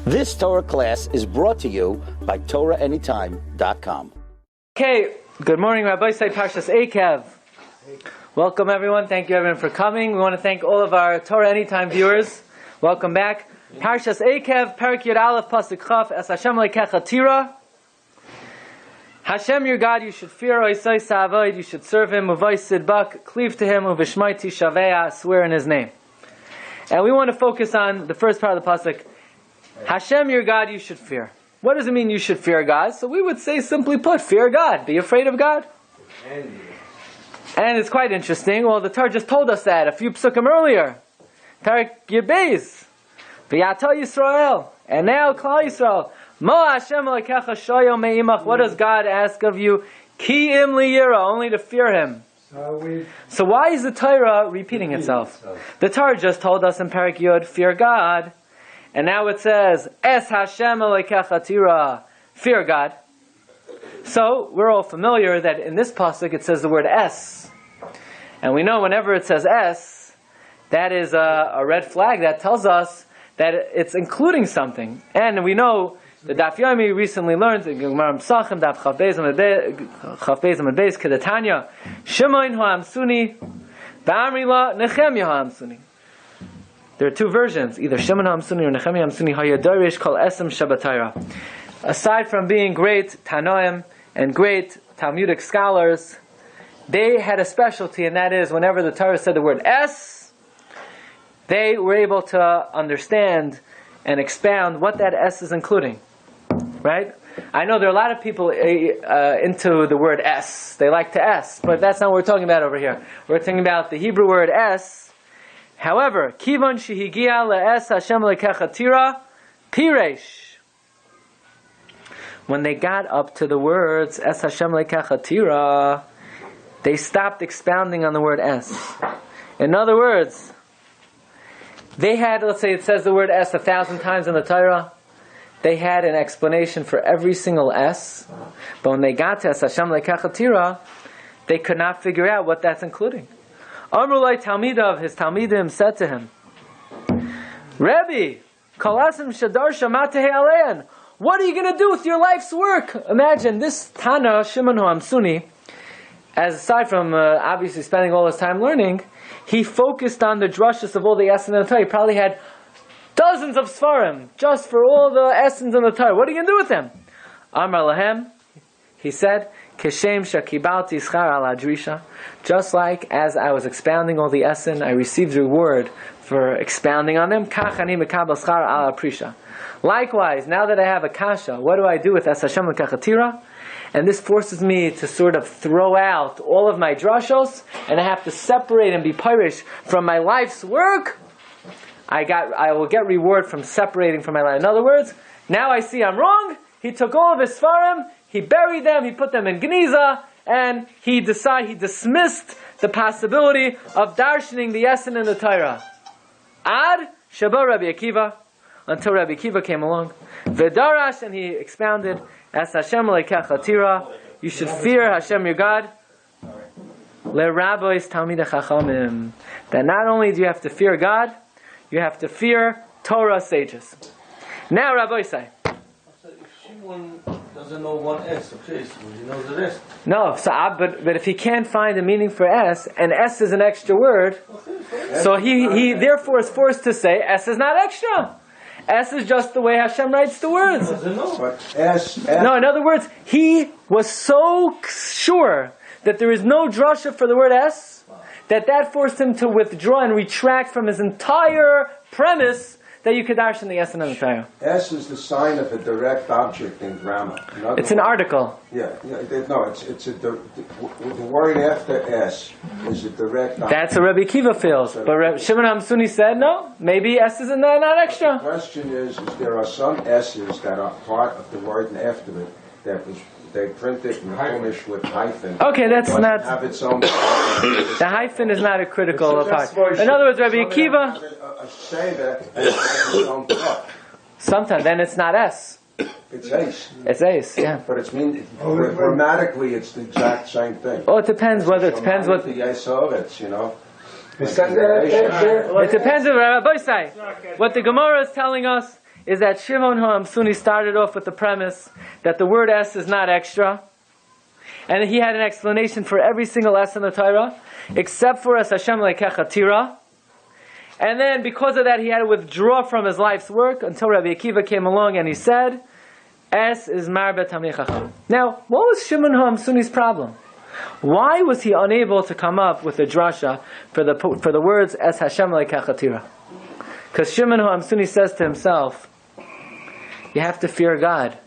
This Torah class is brought to you by TorahAnytime.com. Okay, good morning, Rabbi Say Parshas Eikev. Welcome everyone. Thank you everyone for coming. We want to thank all of our Torah Anytime viewers. Welcome back. Parshas Eikev, Perek Yud Aleph, Pasuk Chaf, Es Hashem Leikecha Tira. Hashem your God, you should fear, Oisai Sa'avoid, you should serve Him, Uvai Sidbak, cleave to Him, Uvishmaiti Shavea, swear in His name. And we want to focus on the first part of the Pasuk. Hashem your God, you should fear. What does it mean you should fear God? So we would say, simply put, fear God. Be afraid of God. And it's quite interesting. Well, the Torah just told us that a few psukim earlier. Perek Yud Beis. V'yata Yisrael. And now Klal Yisrael. Mo Hashem Elokecha shoyo me'imach. What does God ask of you? Ki im liyira. Only to fear Him. So why is the Torah repeating itself? The Torah just told us in Perek Yud, fear God. And now it says, Es Hashem Elokecha Tira, fear God. So, we're all familiar that in this pasuk it says the word Es. And we know whenever it says Es, that is a red flag that tells us that it's including something. And we know, the Daf Yomi recently learned, in Gemara Psachim, Daf Chaf Beis Amud Beis, Kedatanya, Shimon Ha'amsuni, Ba'amri La, Nechemya Ha'amsuni. There are two versions, either Shimon HaAmsuni or Nechemia HaAmsuni, Hayadarish Kol Esem Shabbatayra. Aside from being great Tanoim and great Talmudic scholars, they had a specialty, and that is whenever the Torah said the word Es, they were able to understand and expound what that Es is including. Right? I know there are a lot of people into the word Es. They like to Es, but that's not what we're talking about over here. We're talking about the Hebrew word Es. However, Kivon shehigia le'es Hashem lekecha tira, piresh. When they got up to the words Es Hashem lekecha tira, they stopped expounding on the word Es. In other words, they had, let's say it says the word Es 1,000 times in the Torah, they had an explanation for every single Es, but when they got to Es Hashem lekecha tira, they could not figure out what that's including. Amrulai Talmidav, his Talmidim said to him, Rebbe, Kalasim Shadar Shamatehe Aleyan, what are you going to do with your life's work? Imagine this Tana, Shimon HaAmsuni, as aside from obviously spending all his time learning, he focused on the drushes of all the essence in the Torah. He probably had dozens of Sfarim, just for all the essence in the Torah. What are you going to do with them? Amar Lahem, he said, Keshem shakibalti schar ala drisha. Just like as I was expounding all the essen, I received reward for expounding on them. Kach ani mekabel schar ala prisha. Likewise, now that I have a kasha, what do I do with Es Hashem lekecha tira? And this forces me to sort of throw out all of my drashos, and I have to separate and be pirish from my life's work. I will get reward from separating from my life. In other words, now I see I'm wrong. He took all of his svarim, he buried them, he put them in Geniza, and he dismissed the possibility of darshaning the Essen in the Torah. Ad Shabbat Rabbi Akiva, until Rabbi Akiva came along. V'darash, and he expounded, Es Hashem leikecha tira, you should fear Hashem your God. Le'rabbis Talmidei Chachamim, that not only do you have to fear God, you have to fear Torah sages. Now Rabbi say, Shimon doesn't know one S, okay, so he knows the rest. No, so, but if he can't find a meaning for S, and S is an extra word, so he therefore is forced to say S is not extra. S is just the way Hashem writes the words. He doesn't know. But S. No, in other words, he was so sure that there is no drasha for the word S, that forced him to withdraw and retract from his entire premise that you could darshan the S in the Torah. S is the sign of a direct object in grammar. It's an article. Yeah, the word after S is a direct object. That's what Rabbi Akiva feels. But Shimon HaAmsuni said, no, maybe S is not extra. The question is there are some S's that are part of the word and after it that they print it in Chumash with hyphen. Okay, that's not. Have its own. The hyphen is not a critical part. In other words, Rabbi Akiva. Say that and it has its own thought. Sometimes then it's not S. It's ace. It's ace, yeah. But it's grammatically it's the exact same thing. Oh, it depends what. The ace of it, you know. It depends on Rabbi Say. What the Gemara is telling us is that Shimon HaMsuni started off with the premise that the word S is not extra. And he had an explanation for every single S in the Torah, except for Es Hashem Lekecha Tira. And then because of that, he had to withdraw from his life's work until Rabbi Akiva came along and he said, Es is Marbe Tamei Chacham. Now, what was Shimon HaMsuni's problem? Why was he unable to come up with a drasha for the words Es Hashem Lekecha Tira? Because Shimon HaMsuni says to himself, you have to fear God.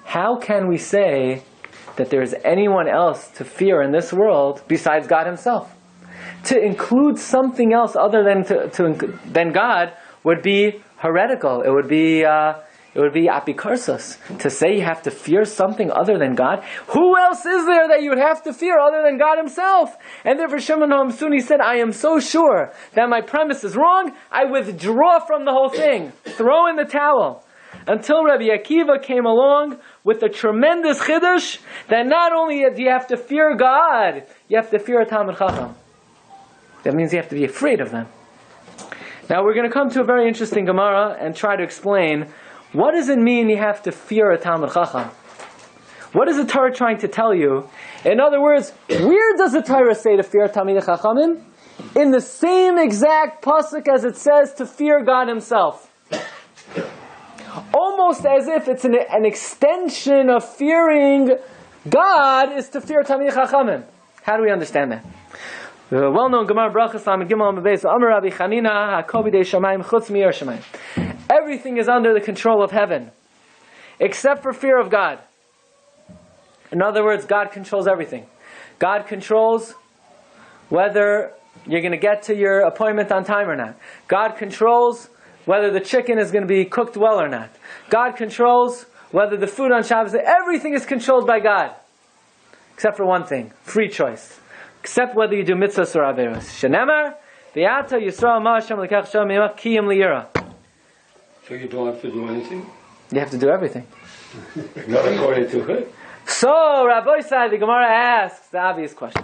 How can we say that there is anyone else to fear in this world besides God Himself? To include something else other than God would be heretical. It would be apikarsos. To say you have to fear something other than God. Who else is there that you would have to fear other than God Himself? And therefore Shimon HaMsuni said, I am so sure that my premise is wrong, I withdraw from the whole thing. Throw in the towel. Until Rabbi Akiva came along with a tremendous chiddush that not only do you have to fear God, you have to fear a Talmid Chacham. That means you have to be afraid of them. Now we're going to come to a very interesting Gemara and try to explain, what does it mean you have to fear a Talmid Chacham? What is the Torah trying to tell you? In other words, where does the Torah say to fear Talmid Chachamim? In the same exact pasuk as it says to fear God Himself. Almost as if it's an extension of fearing God is to fear Talmidei Chachamim. How do we understand that? The well-known Gemara Brachas Lamed Gimel Amud Beis, Amar Rabbi Chanina HaKol B'dei Shamayim Chutz Mi'yer Shamayim. Everything is under the control of heaven, except for fear of God. In other words, God controls everything. God controls whether you're going to get to your appointment on time or not. God controls whether the chicken is going to be cooked well or not. God controls whether the food on Shabbos, everything is controlled by God. Except for one thing, free choice. Except whether you do mitzvahs or averos. Shenemar, v'yata Yisrael ma'ashem l'kach shem yimach kiyim liyira. So you don't have to do anything? You have to do everything. Not according to it. So, Rabbi Sai, the Gemara asks the obvious question.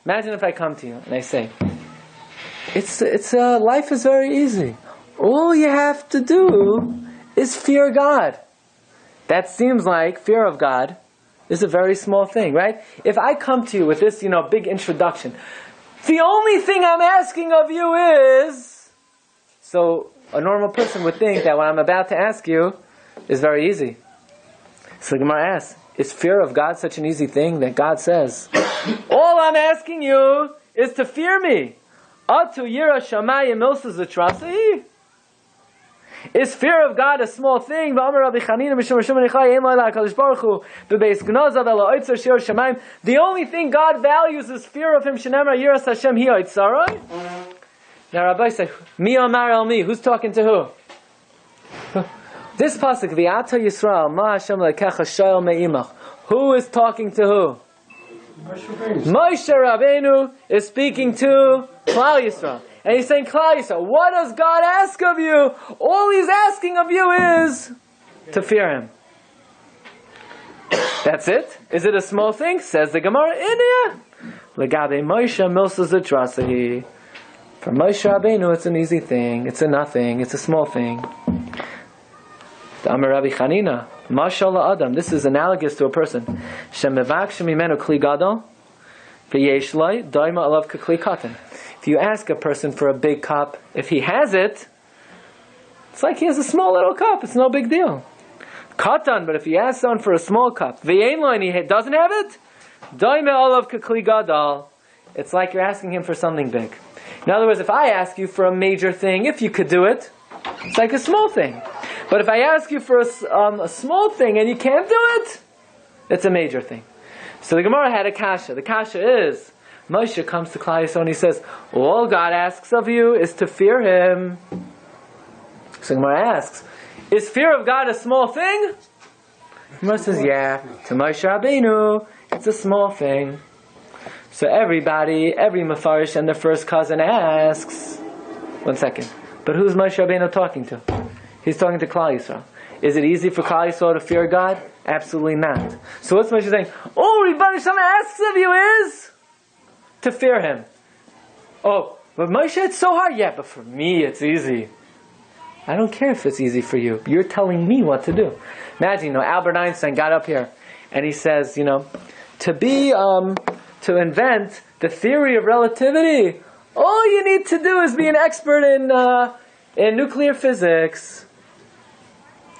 Imagine if I come to you and I say, life is very easy. All you have to do is fear God. That seems like fear of God is a very small thing, right? If I come to you with this, big introduction, the only thing I'm asking of you is... So, a normal person would think that what I'm about to ask you is very easy. So the Gemara asks, is fear of God such an easy thing that God says, all I'm asking you is to fear me? Atu yira shamayim milsa zatrasi? Is fear of God a small thing? The only thing God values is fear of Him. Now Rabbi said, Mi Amar El Mi, who's talking to who? This pasuk, V'ata Yisrael, Ma Hashem Lekecha Shoel Me'imach. Who is talking to who? Moshe Rabbeinu is speaking to Klal Yisrael. And he's saying, Klal Yisrael, what does God ask of you? All He's asking of you is to fear Him. That's it? Is it a small thing? Says the Gemara, Inia. Legabe Moshe Milsa Zitrasahi. For Moshe Rabbeinu, it's an easy thing. It's a nothing. It's a small thing. The Amar Rabbi Chanina, Mashallah Adam. This is analogous to a person. Shemevak shemimenu kli gadol, v'yesh loi daima alav kekli katan. If you ask a person for a big cup, if he has it, it's like he has a small little cup. It's no big deal. Katan, but if you ask someone for a small cup, v'yein loi and he doesn't have it, daima alav kekli gadol. It's like you're asking him for something big. In other words, if I ask you for a major thing, if you could do it, it's like a small thing. But if I ask you for a small thing and you can't do it, it's a major thing. So the Gemara had a kasha. The kasha is, Moshe comes to Klal Yisrael and he says, all God asks of you is to fear Him. So the Gemara asks, is fear of God a small thing? The Gemara says, yeah. To Moshe Rabbeinu, it's a small thing. So every Mefarish and their first cousin asks, one second, but who's Moshe Rabbeinu talking to? He's talking to Klal Yisrael. Is it easy for Klal Yisrael to fear God? Absolutely not. So what's Moshe saying? All Rebbe Shama asks of you is to fear Him. Oh, but Moshe, it's so hard. Yeah, but for me it's easy. I don't care if it's easy for you. You're telling me what to do. Imagine, Albert Einstein got up here and he says, to invent the theory of relativity, all you need to do is be an expert in nuclear physics.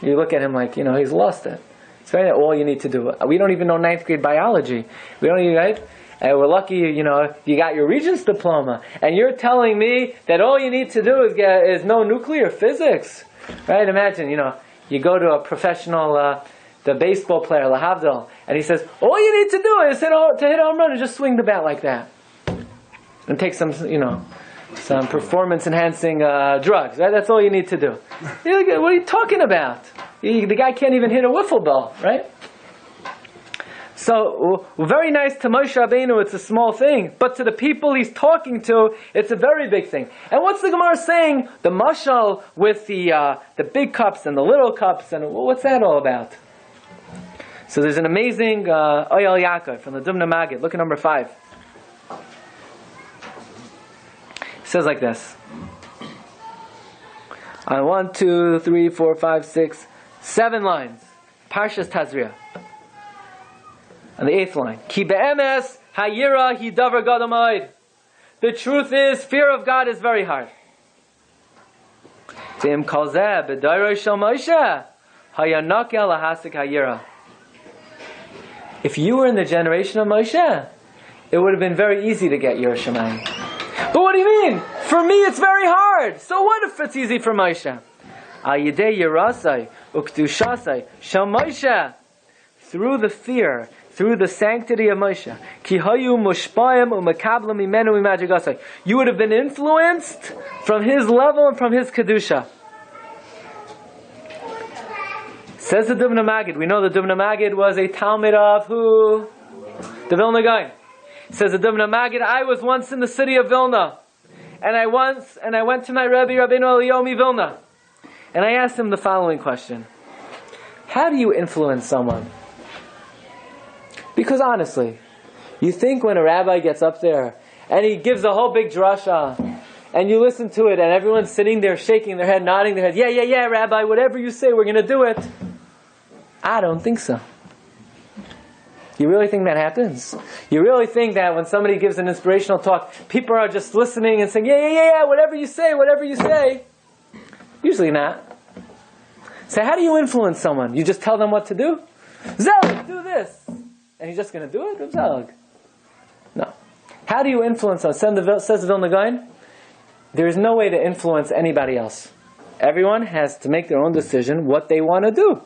You look at him like, he's lost it. It's very all you need to do. We don't even know 9th grade biology. We don't even, right? And we're lucky, you got your Regents diploma, and you're telling me that all you need to do is know nuclear physics, right? Imagine, you go to a professional, the baseball player, Lahavdil, and he says, all you need to do is to hit a home run and just swing the bat like that, and take some performance-enhancing drugs, right? That's all you need to do. You're like, what are you talking about? The guy can't even hit a wiffle ball, right? So, very nice to Moshe Rabbeinu, it's a small thing. But to the people he's talking to, it's a very big thing. And what's the Gemara saying? The mashal with the big cups and the little cups, and what's that all about? So there's an amazing Oyel Yaakov from the Dumna Maggid. Look at number 5. It says like this. On 1, 2, 3, 4, 5, 6, 7 lines. Parshas Tazria. On the 8th line, Ki be'emes hayira hi davar gadol ma'od. The truth is, fear of God is very hard. Tim kol zeh b'dairo shel Moshe hayanakel lahasik hayira. If you were in the generation of Moshe, it would have been very easy to get Yiras Shamayim. But what do you mean? For me, it's very hard. So what if it's easy for Moshe? Al yidei yirasai ukdushasai shel Moshe. Through the fear, through the sanctity of Moshe, ki hayu mushpayim u'mekablim imenu imajigasai. You would have been influenced from his level and from his kedusha. Says the Dumna Maggid. We know the Dumna Maggid was a Talmud of who? The Vilna Gaon. Says the Dumna Maggid, I was once in the city of Vilna, and I went to my Rebbe, Rabbeinu Eliyahu Vilna, and I asked him the following question: how do you influence someone? Because honestly, you think when a rabbi gets up there and he gives a whole big drasha, and you listen to it, and everyone's sitting there shaking their head, nodding their head, yeah, Rabbi, whatever you say, we're going to do it. I don't think so. You really think that happens? You really think that when somebody gives an inspirational talk, people are just listening and saying, yeah, whatever you say? Usually not. So how do you influence someone? You just tell them what to do? Zelig, do this. And he's just going to do it? Zelig. No. How do you influence someone? Says the Vilna Gaon, there is no way to influence anybody else. Everyone has to make their own decision what they want to do.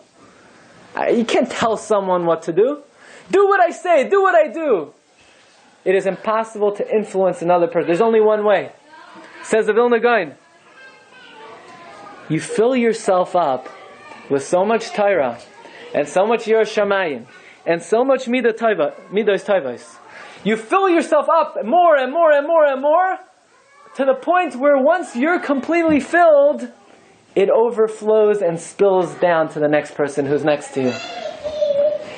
You can't tell someone what to do. Do what I say, do what I do. It is impossible to influence another person. There's only one way. Says the Vilna Gaon, you fill yourself up with so much Torah and so much Yiras Shamayim and so much Midas Tovos. You fill yourself up more and more and more and more to the point where once you're completely filled, it overflows and spills down to the next person who's next to you.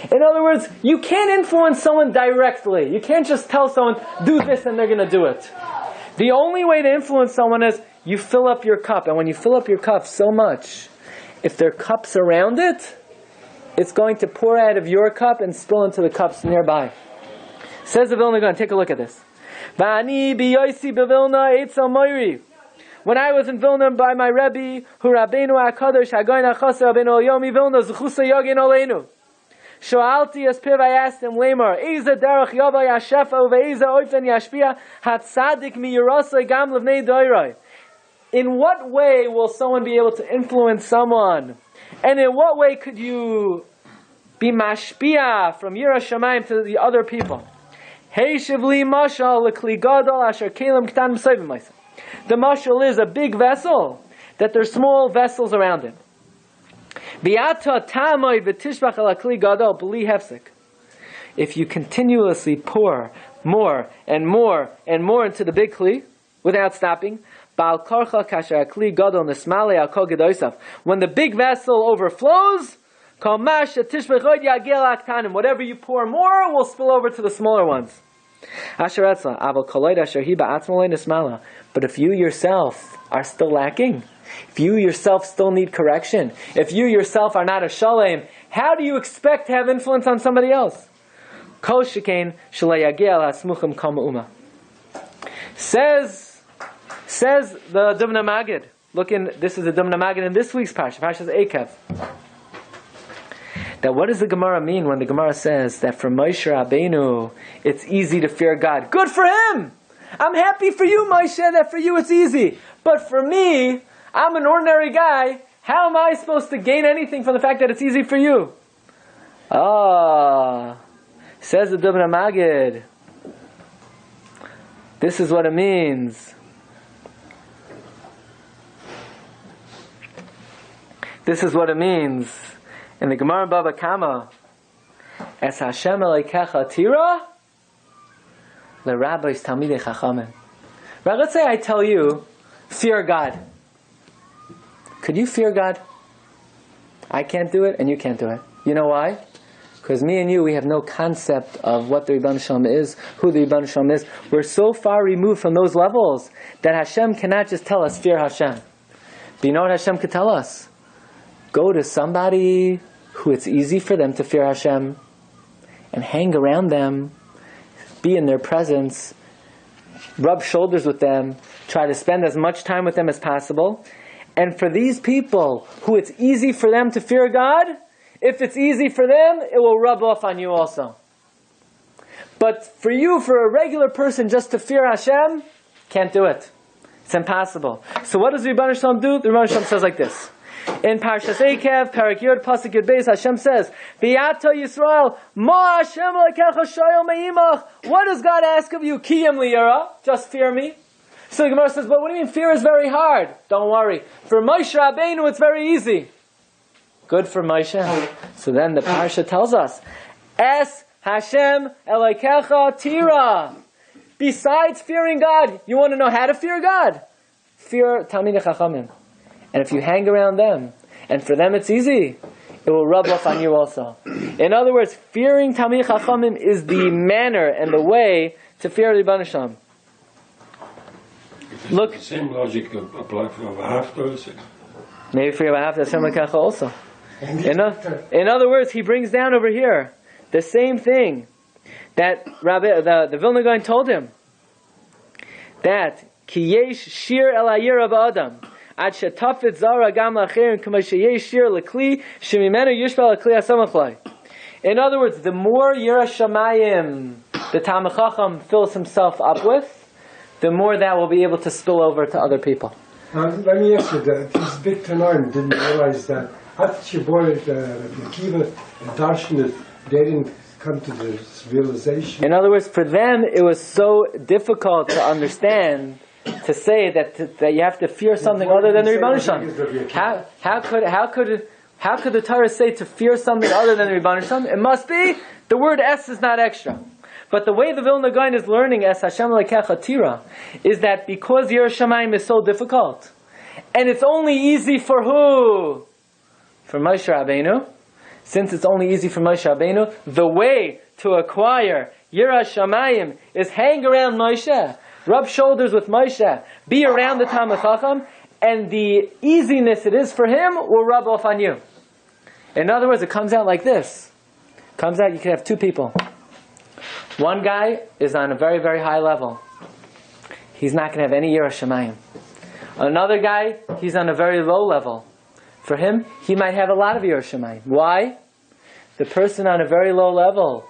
In other words, you can't influence someone directly. You can't just tell someone, do this and they're going to do it. The only way to influence someone is you fill up your cup. And when you fill up your cup so much, if there are cups around it, it's going to pour out of your cup and spill into the cups nearby. Says the Vilna Gaon, take a look at this. When I was in Vilna by my Rebbe, who Rabbeinu HaKadosh, Hagoyin HaChasar, Rabbeinu Eliyahu Vilna, Zechusa Yagin Aleinu. Shoalti as Piv, I asked him, Lemar, Eiza derech yava yashefa, uveiza oifen yashpia, hatzadik mi yerasai gam levnei doiroi. In what way will someone be able to influence someone? And in what way could you be mashpia from Yiras Shamayim to the other people? Hey shivli mashal lekli gadol asher kelim ktan m'sayvim myself. The mashal is a big vessel, that there's small vessels around it. If you continuously pour more and more and more into the big kli without stopping, when the big vessel overflows, whatever you pour more will spill over to the smaller ones. But if you yourself are still lacking, if you yourself still need correction, if you yourself are not a shalem, how do you expect to have influence on somebody else? Kol shekain shalei yagia al hasmuchim kol me'uma. Says the Machon Maggid. This is the Machon Maggid in this week's Parsha, Parshas Eikev. That what does the Gemara mean when the Gemara says that for Moshe Rabbeinu it's easy to fear God? Good for him! I'm happy for you, Moshe, that for you it's easy. But for me, I'm an ordinary guy. How am I supposed to gain anything from the fact that it's easy for you? Says the Machon Maggid. This is what it means. This is what it means. In the Gemara Baba Kama, Es Hashem Eikecha Tira, the rabbis Talmidei Chachamim. Right, let's say I tell you, fear God. Could you fear God? I can't do it, and you can't do it. You know why? Because me and you, we have no concept of what the Rebbeinu Shalom is, who the Rebbeinu Shalom is. We're so far removed from those levels that Hashem cannot just tell us, fear Hashem. But you know what Hashem could tell us? Go to somebody who it's easy for them to fear Hashem and hang around them, be in their presence, rub shoulders with them, try to spend as much time with them as possible. And for these people who it's easy for them to fear God, if it's easy for them, it will rub off on you also. But for you, for a regular person, just to fear Hashem, can't do it. It's impossible. So what does the Rebbeinu Shalom do? The Rebbeinu Shalom says like this. In Parshas Eikev, Parak Yud, Pasuk Yud Beis, Hashem says, V'yato Yisrael, Ma Hashem Eikecha shoyel me'imach. What does God ask of you? Kiyam liyara, just fear me. So the Gemara says, but what do you mean fear is very hard? Don't worry. For Moshe Rabbeinu, it's very easy. Good for Moshe. So then the Parsha tells us, Es Hashem Eikecha Tira. Besides fearing God, you want to know how to fear God? Fear Talmidei Chachamim. And if you hang around them, and for them it's easy, it will rub off on you also. In other words, fearing Talmidei Chachamim is the manner and the way to fear the Rebbeinu Shalom. Look, the same logic applies for Ahavta also. Maybe for Ahavta Hashem Eikecha also. In other words, he brings down over here the same thing that the Vilna Gaon told him, that Ki yesh shir el hayira ba'adam. In other words, the more Yira Shamayim the Talmid Chacham fills himself up with, the more that will be able to spill over to other people. Let me ask you that these big Tanoim didn't realize that after Akiva and Darshan, they didn't come to this realization. In other words, for them it was so difficult to understand, to say that you have to fear something other than the Rebbeinu Shalom. How could the Torah say to fear something other than the Rebbeinu Shalom? It must be the word Es is not extra. But the way the Vilna Gaon is learning Es Hashem Eikecha Tira is that because Yiras Shamayim is so difficult, and it's only easy for who? For Moshe Rabbeinu. Since it's only easy for Moshe Rabbeinu, the way to acquire Yiras Shamayim is hang around Moshe, rub shoulders with Moshe, be around the Talmid Chacham, and the easiness it is for him will rub off on you. In other words, it comes out like this. It comes out, you can have two people. One guy is on a very, very high level. He's not going to have any Yiras Shamayim. Another guy, he's on a very low level. For him, he might have a lot of Yiras Shamayim. Why? The person on a very low level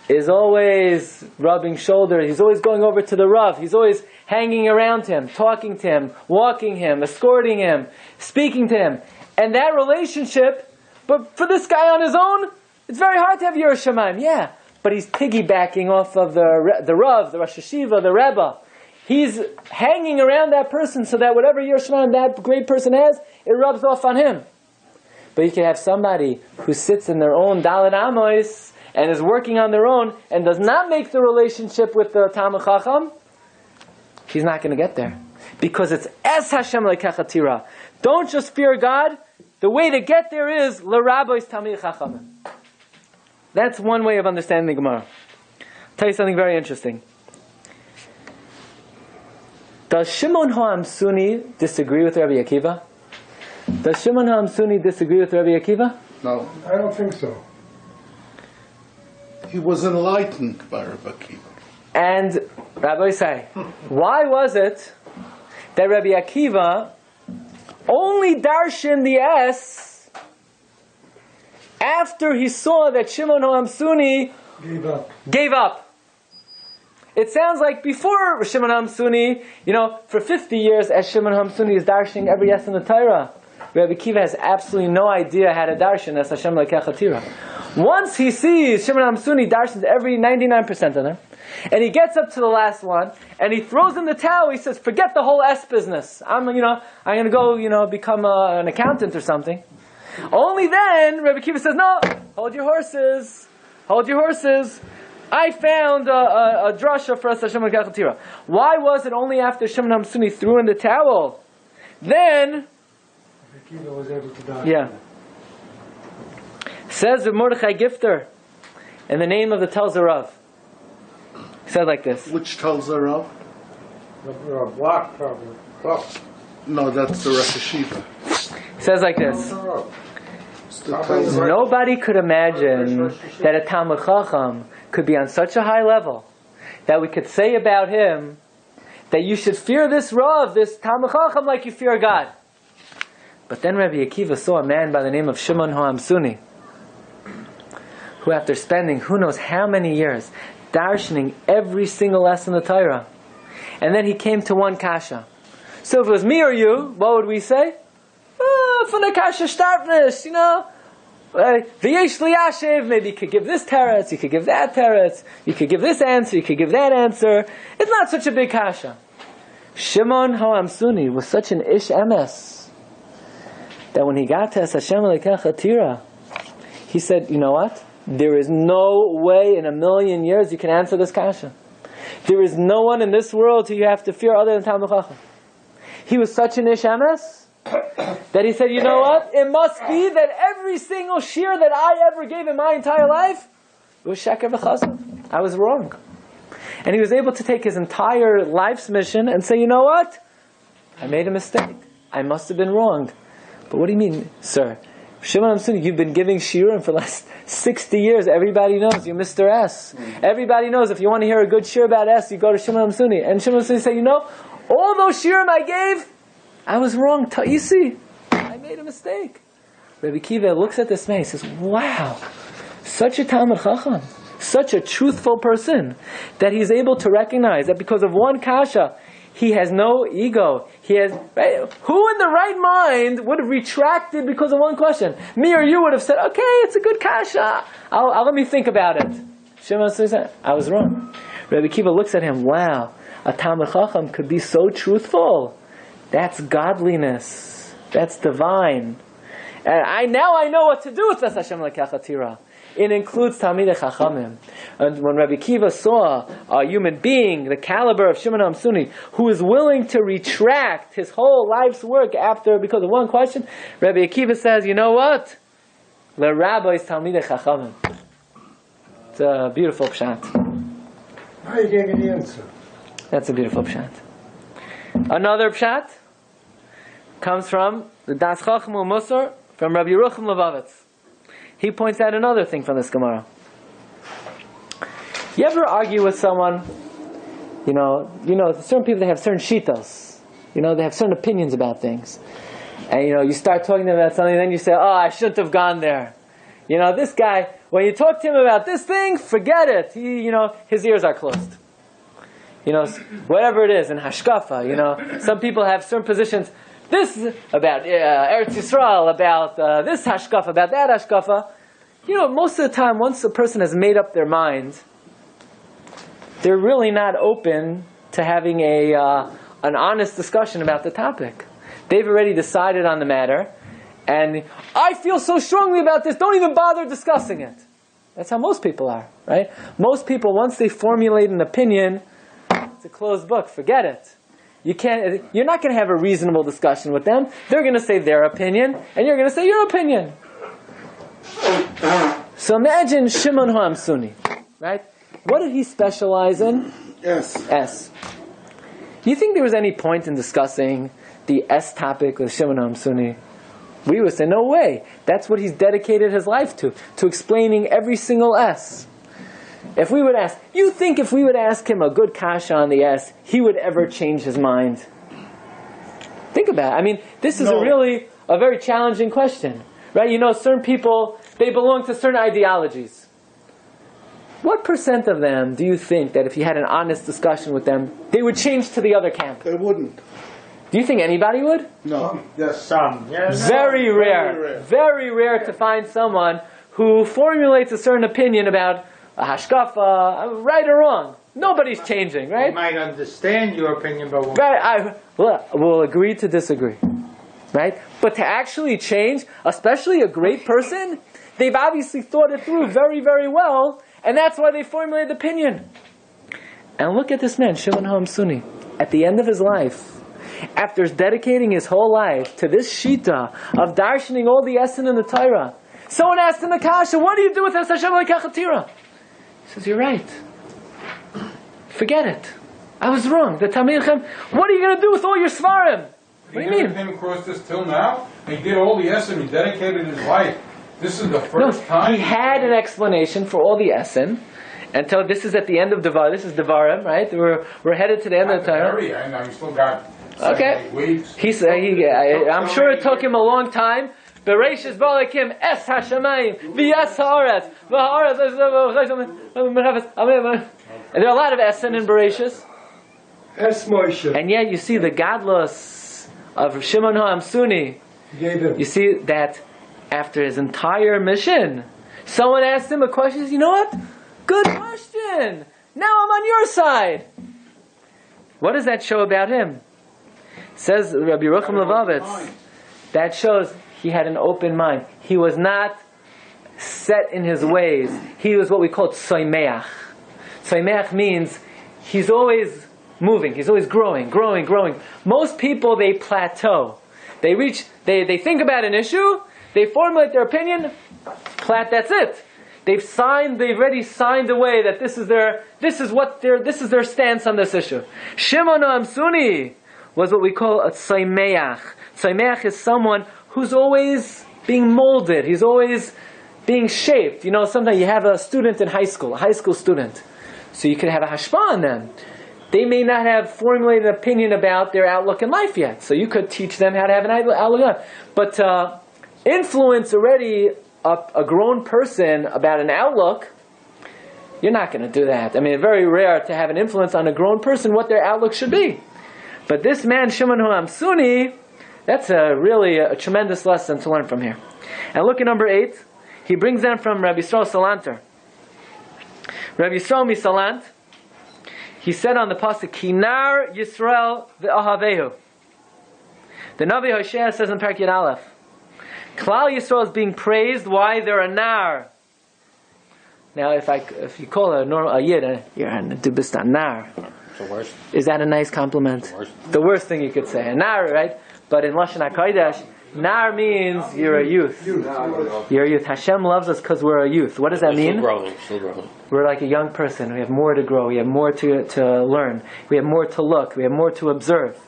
is always rubbing shoulders. He's always going over to the Rav. He's always hanging around him, talking to him, walking him, escorting him, speaking to him. And that relationship, but for this guy on his own, it's very hard to have Yiras Shamayim. Yeah, but he's piggybacking off of the Rav, the Rosh Hashiva, the Rebbe. He's hanging around that person so that whatever Yiras Shamayim that great person has, it rubs off on him. But you can have somebody who sits in their own Dalet Amos and is working on their own and does not make the relationship with the Talmid Chacham. He's not going to get there. Because it's Es Hashem Eikecha Tira. Don't just fear God. The way to get there is L'Rabbois Talmidei Chachamim. That's one way of understanding the Gemara. I'll tell you something very interesting. Does Shimon HaAmsuni disagree with Rabbi Akiva? Does Shimon HaMsuni disagree with Rabbi Akiva? No. I don't think so. He was enlightened by Rabbi Akiva. And Rabbi say, why was it that Rabbi Akiva only darshan the S after he saw that Shimon HaMsuni gave up? It sounds like before Shimon HaMsuni, for 50 years, as Shimon HaMsuni is darshaning every S in the Torah, Rabbi Akiva has absolutely no idea how to darshan as Hashem Elokecha Tira. Once he sees Shimon HaMsuni darshans every 99% of them, and he gets up to the last one, and he throws in the towel, he says, forget the whole S business. I'm going to go, become an accountant or something. Only then, Rabbi Akiva says, no, hold your horses. Hold your horses. I found a drasha for us, Hashem Elokecha Tira. Why was it only after Shimon HaMsuni threw in the towel? Then, Akiva was able to die. yeah. Says the Mordechai Gifter, in the name of the Telzer Rav. He said like this. Which tells her of? Block problem. No, that's the Rosh Hashiva. He says like this. Nobody could imagine that a Talmud Chacham could be on such a high level that we could say about him that you should fear this Rav, this Talmud Chacham, like you fear God. But then Rabbi Akiva saw a man by the name of Shimon HaMsuni, who after spending who knows how many years darshaning every single lesson in the Torah, and then he came to one kasha. So if it was me or you, what would we say? From the kasha sharpens, v'yesh liyashiv, maybe you could give this teretz, you could give that teretz, you could give this answer, you could give that answer. It's not such a big kasha. Shimon HaMsuni was such an ish emes that when he got to Es Hashem Elokecha Tira, he said, you know what? There is no way in a million years you can answer this kasha. There is no one in this world who you have to fear other than Talmud Chacham. He was such an ish emes that he said, you know what? It must be that every single shiur that I ever gave in my entire life, it was sheker v'chazon. I was wrong. And he was able to take his entire life's mission and say, you know what? I made a mistake. I must have been wrong. But what do you mean, sir? Shimon HaMsuni, you've been giving shiurim for the last 60 years. Everybody knows you're Mr. S. Everybody knows if you want to hear a good shiur about S, you go to Shimon HaMsuni. And Shimon HaMsuni said, all those shiurim I gave, I was wrong. You see, I made a mistake. Rabbi Akiva looks at this man, he says, wow, such a Talmud Chacham, such a truthful person, that he's able to recognize that because of one kasha, he has no ego. He has, right? Who in the right mind would have retracted because of one question? Me or you would have said, okay, it's a good kasha. I'll let me think about it. Shimon says, I was wrong. Rabbi Akiva looks at him, wow, a Talmud Chacham could be so truthful. That's godliness. That's divine. And I know what to do with Hashem Elokecha Tira. It includes Talmidei Chachamim. And when Rabbi Akiva saw a human being, the caliber of Shimon HaMsuni, who is willing to retract his whole life's work because of one question, Rabbi Akiva says, you know what? The rabbis Talmidei Chachamim. It's a beautiful pshat. I gave you the answer. That's a beautiful pshat. Another pshat comes from the Das Chacham Musar from Rabbi Yerucham Levavitz. He points out another thing from this Gemara. You ever argue with someone, certain people, they have certain shitos. They have certain opinions about things. And, you start talking to them about something, and then you say, oh, I shouldn't have gone there. This guy, when you talk to him about this thing, forget it. His ears are closed. Whatever it is, in hashkafa, some people have certain positions. This about Eretz Yisrael, about this hashkafa, about that hashkafa. Most of the time, once a person has made up their mind, they're really not open to having an honest discussion about the topic. They've already decided on the matter, and I feel so strongly about this, don't even bother discussing it. That's how most people are, right? Most people, once they formulate an opinion, it's a closed book. Forget it. You're not going to have a reasonable discussion with them. They're going to say their opinion, and you're going to say your opinion. So imagine Shimon HaMsuni, right? What did he specialize in? S. Do you think there was any point in discussing the S topic with Shimon HaMsuni? We would say, no way. That's what he's dedicated his life to explaining every single S. If we would ask, you think if we would ask him a good kasha on the S, he would ever change his mind? Think about it. I mean, this is really a very challenging question. Right? You know, certain people, they belong to certain ideologies. What % of them do you think that if you had an honest discussion with them, they would change to the other camp? They wouldn't. Do you think anybody would? No. Yes. Some. Yes. Very rare. Very rare to find someone who formulates a certain opinion about a hashkafa, right or wrong. Nobody's changing, right? I might understand your opinion, but won't. Right, we'll agree to disagree. Right? But to actually change, especially a great person, they've obviously thought it through very, very well, and that's why they formulated the opinion. And look at this man, Shimon HaMsuni. At the end of his life, after dedicating his whole life to this shita of darshaning all the essen in the Torah, someone asked him the kasha, what do you do with Es Hashem Lekachatira? He says, you're right. Forget it. I was wrong. The Talmid Chacham, what are you going to do with all your svarim? What do you mean? He never came across this till now. He did all the essen. He dedicated his life. This is the first time. He had an explanation for all the essen. Until this is at the end of Devar. This is Devarim, right? We're headed to the end of the Torah. Very end. He still got 7-8 weeks. I'm sure it took him a long time. Bereishis balakim es hashamayim v'yes haaretz and there are a lot of essen in Bereishis. Es Moshe. And yet you see the godless of Shimon HaMsuni. You see that after his entire mission, someone asked him a question. He says, you know what? Good question. Now I'm on your side. What does that show about him? Says Rabbi Yerucham Levavitz. That shows he had an open mind. He was not set in his ways. He was what we call tzoimeach. Tzoimeach means he's always moving. He's always growing. Most people, they plateau. They think about an issue, they formulate their opinion, that's it. They've already signed away that this is their stance on this issue. Shimon HaMsuni was what we call a tzaimeach. Tzaimeach is someone who's always being molded. He's always being shaped. You know, sometimes you have a student in high school, a high school student. So you could have a hashpah on them. They may not have formulated an opinion about their outlook in life yet. So you could teach them how to have an outlook. But influence already a grown person about an outlook, you're not going to do that. I mean, it's very rare to have an influence on a grown person what their outlook should be. But this man, Shimon HaMsuni, that's really a tremendous lesson to learn from here. And look at number 8. He brings them from Rabbi Yisrael Salanter. Rabbi Yisrael Misalant, he said on the pasuk, Kinar Yisrael v'ahavehu. The Navi Hosea says in Parak Yud Aleph, Klal Yisrael is being praised. Why? They're a nar. Now, if you call a yid, you're a dubista nar. The worst. Is that a nice compliment? The worst thing you could say. A nar, right? But in Lashon HaKodesh, nar means you're a youth. You're a youth. Hashem loves us because we're a youth. What does that mean? Still growing. We're like a young person. We have more to grow. We have more to learn. We have more to look. We have more to observe.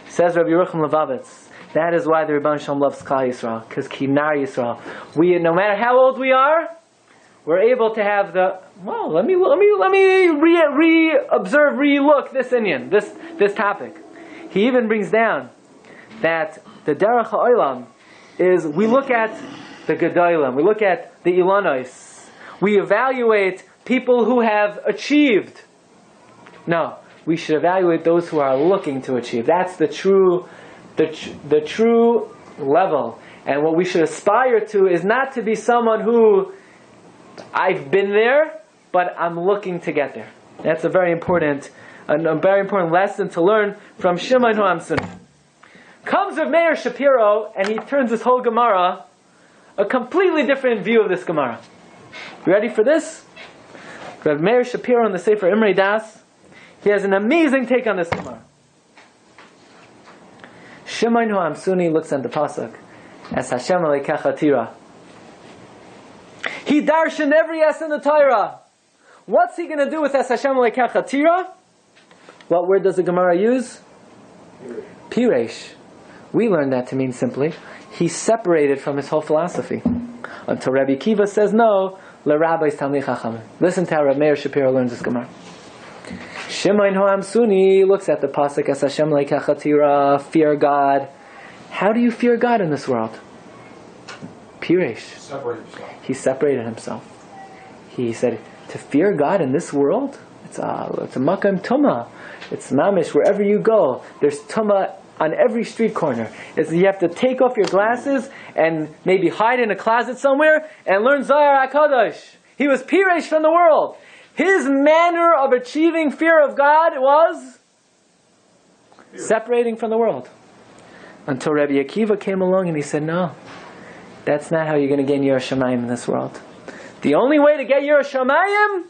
Says Rabbi Yerucham Levavitz. That is why the Rebbeinu Shalom loves Klal Yisrael, because Kinar Yisrael. No matter how old we are, we're able to have let me re-look this Inyan, this topic. He even brings down that the Derech HaOlam is, we look at the Gedolim, we look at the Ilanos, we evaluate people who have achieved. No, we should evaluate those who are looking to achieve. That's the true level. And what we should aspire to is not to be someone who, I've been there, but I'm looking to get there. That's a very important lesson to learn from Shimon HaMsuni. Comes Rabbi Meir Shapiro, and he turns this whole Gemara a completely different view of this Gemara. You ready for this? Rabbi Meir Shapiro in the Sefer Imrei Das, he has an amazing take on this Gemara. Shimon HaMsuni looks at the pasuk, as Hashem Eikev Tira. He darshaned every S in the Torah. What's he going to do with Es Hashem Eikev Tira? What word does the Gemara use? Purest. We learned that to mean simply, He's separated from his whole philosophy. Until Rabbi Akiva says no, l'rabbis talmid chachamim. Listen to how Rabbi Meir Shapiro learns this Gemara. Shemayin ho'am suni looks at the pasuk as Hashem leikachatira, fear God. How do you fear God in this world? Piresh. He separated himself. He said, to fear God in this world, it's a makam tumah. It's mamish wherever you go. There's tumah on every street corner. You have to take off your glasses and maybe hide in a closet somewhere and learn Zohar HaKadosh. He was piresh from the world. His manner of achieving fear of God was separating from the world. Until Rabbi Akiva came along and he said, no, that's not how you're going to gain Yiras Shamayim in this world. The only way to get Yiras Shamayim,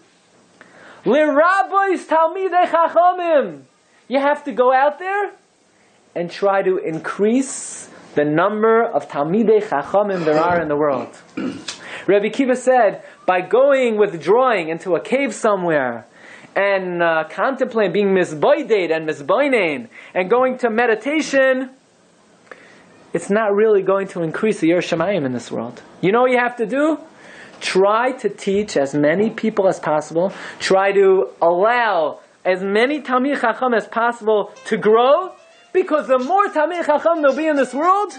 l'rabbis talmidei chachamim. You have to go out there and try to increase the number of talmidei chachamim there are in the world. Rabbi Akiva said, by withdrawing into a cave somewhere and contemplating, being misboided and misboinein, and going to meditation, it's not really going to increase the Yiras Shamayim in this world. You know what you have to do? Try to teach as many people as possible. Try to allow as many Talmid Chacham as possible to grow, because the more Talmid Chacham there'll be in this world,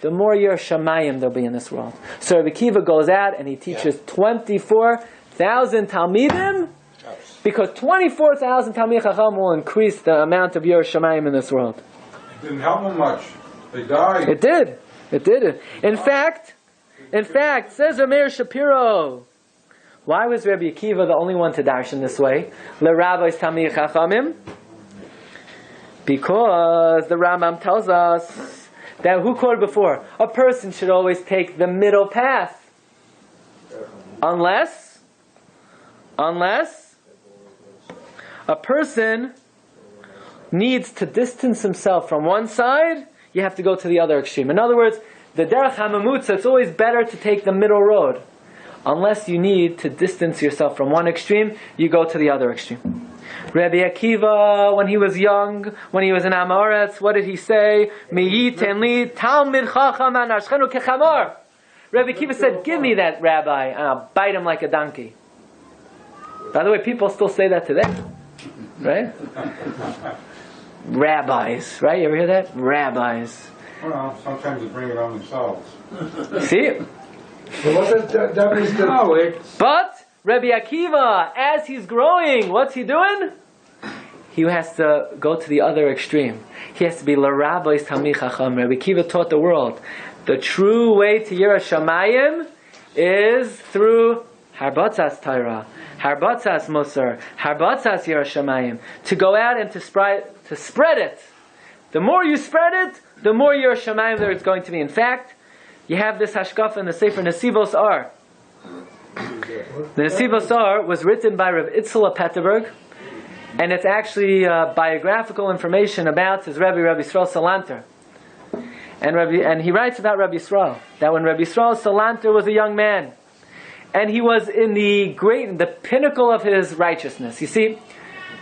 the more Yiras Shamayim there'll be in this world. So Rabbi Akiva goes out and he teaches 24,000 Talmidim, because 24,000 Talmid Chacham will increase the amount of Yiras Shamayim in this world. It didn't help them much. They died. It did. It did. In fact, says Rabbi Meir Shapiro, why was Rabbi Akiva the only one to darshan this way? L'rabbis talmid chachamim. Because the Rambam tells us that, who quoted before? A person should always take the middle path. Unless a person needs to distance himself from one side, you have to go to the other extreme. In other words, the derech hamamutza, it's always better to take the middle road. Unless you need to distance yourself from one extreme, you go to the other extreme. Rabbi Akiva, when he was young, when he was in Amoretz, what did he say? Miyiten li talmid chacham anashchenu kechamor. Rabbi Akiva said, give me that rabbi, and I'll bite him like a donkey. By the way, people still say that today. Right? Rabbis, right? You ever hear that? Rabbis. Well, sometimes they bring it on themselves. See? But Rabbi Akiva, as he's growing, what's he doing? He has to go to the other extreme. He has to be l'rabbis talmid chacham. Rabbi Akiva taught the world, the true way to Yiras Shamayim is through harbatzas Torah, harbatzas Musar, harbatzas Yiras Shamayim. To go out and to spread it. The more you spread it, the more Yiras Shamayim there is going to be. In fact, you have this hashkafa in the Sefer Nesivos Ar. The Nesivos Ar was written by Rav Itzela Petterberg, and it's actually biographical information about his Rabbi Yisrael Salanter. And he writes about Rabbi Yisrael, that when Rabbi Yisrael Salanter was a young man, and he was in the pinnacle of his righteousness. You see,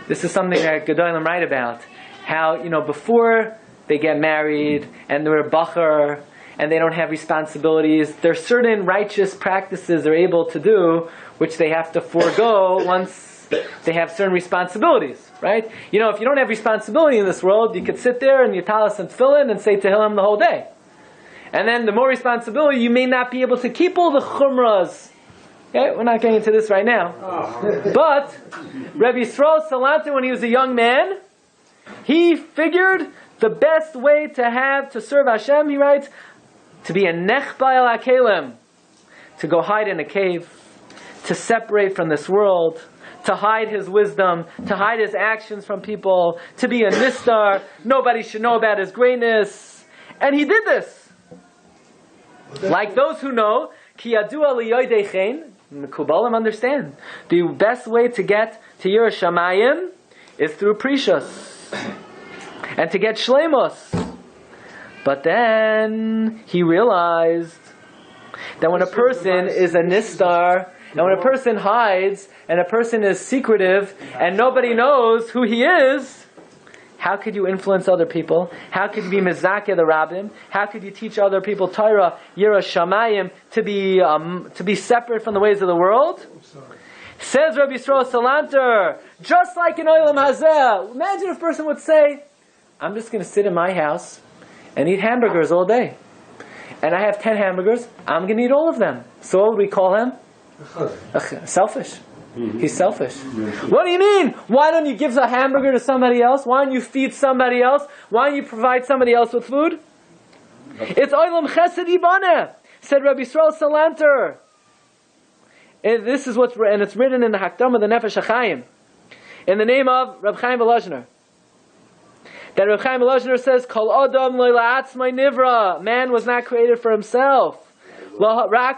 this is something that Gedolim write about. How, before they get married, and they're a bacher, and they don't have responsibilities, there are certain righteous practices they're able to do, which they have to forego once they have certain responsibilities, right? If you don't have responsibility in this world, you could sit there and you talis and tefillin and say Tehillim the whole day. And then the more responsibility, you may not be able to keep all the chumras. Okay? We're not getting into this right now. But Rabbi Yisrael Salanter, when he was a young man, he figured the best way to serve Hashem, he writes, to be a nechba el hakelem, to go hide in a cave, to separate from this world, to hide his wisdom, to hide his actions from people, to be a nistar, nobody should know about his greatness. And he did this. Like those who know, ki yadua liyodechen, Mekubalim understand, the best way to get to Yiras Shamayim is through Parshas, and to get Shlemos. But then he realized that when a person is a nistar, and when a person hides, and a person is secretive, and nobody knows who he is, How could you influence other people? How could you be mezakeh the rabbim? How could you teach other people Torah, Yira Shamayim, to be separate from the ways of the world? Says Rabbi Yisrael Salanter, just like in Olam Hazeh. Imagine if a person would say, I'm just going to sit in my house and eat hamburgers all day. And I have 10 hamburgers, I'm going to eat all of them. So what would we call him? Selfish. He's selfish. What do you mean? Why don't you give a hamburger to somebody else? Why don't you feed somebody else? Why don't you provide somebody else with food? It's Olam Chesed Ibaneh, said Rabbi Yisrael Salanter. And this is and it's written in the Hakdamah, the Nefesh HaChaim, in the name of Reb Chaim Volozhiner. That Reb Chaim Volozhiner says, Kol Adam lo la'atzmai nivra. Man was not created for himself. Try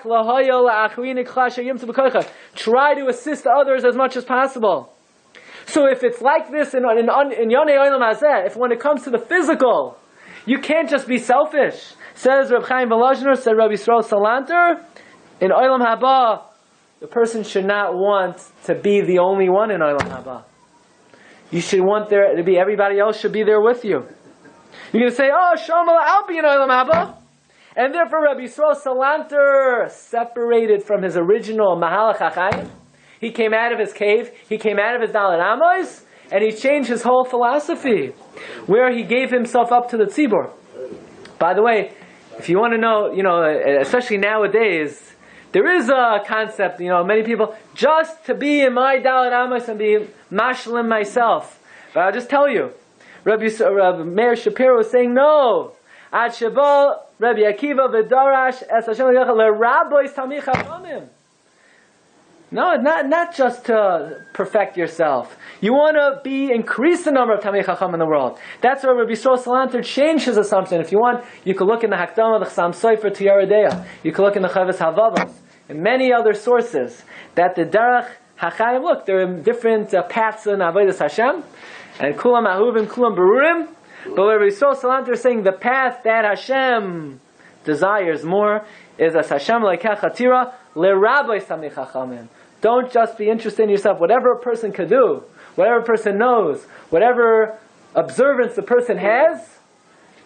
to assist others as much as possible. So if it's like this in Yonei Olam Hazeh, if when it comes to the physical, you can't just be selfish. Says Reb Chaim Volozhiner, said Rabbi Yisrael Salanter, in Olam Haba, the person should not want to be the only one in Olam Haba. You should want there to be, everybody else should be there with you. You're going to say, oh, Shomala, I'll be in Olam Haba. And therefore Rabbi Yisrael Salanter separated from his original Mahalach HaChaim. He came out of his cave, he came out of his Dalet Amos, and he changed his whole philosophy, where he gave himself up to the Tzibur. By the way, if you want to know, especially nowadays, there is a concept, many people, just to be in my Dalet Amos and be mashlim myself. But I'll just tell you, Rabbi Meir Shapiro was saying, no, Ad Sheba, Rabbi Akiva, V'darash, Es Hashem L'Rabbois Tamich HaChamim. No, not just to perfect yourself. You want to increase the number of Tamich Chacham in the world. That's where Rabbi Yisrael Salanter changed his assumption. If you want, you could look in the Hakdamah, the Chasam Sofer, Tiyara Deya. You could look in the Chavis Havavos, and many other sources, that the Derech HaChaim, look, there are different paths in Avodas Hashem, and Kulam Ahuvim, Kulam Berurim. But Rabbi Yisrael Salanter is saying the path that Hashem desires more is as Hashem Eikev Chatira leRabbi Samich Chachamim. Don't just be interested in yourself. Whatever a person could do, whatever a person knows, whatever observance the person has,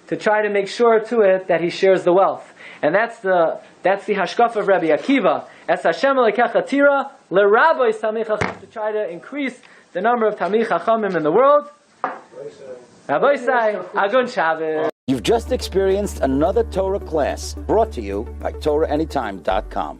to try to make sure to it that he shares the wealth. And that's the hashkaf of Rabbi Akiva. As Hashem Eikev Chatira leRabbi Samich Chachamim, to try to increase the number of Tamich Chachamim in the world. Rabbi Say, Agun Shabbos. You've just experienced another Torah class brought to you by TorahAnytime.com.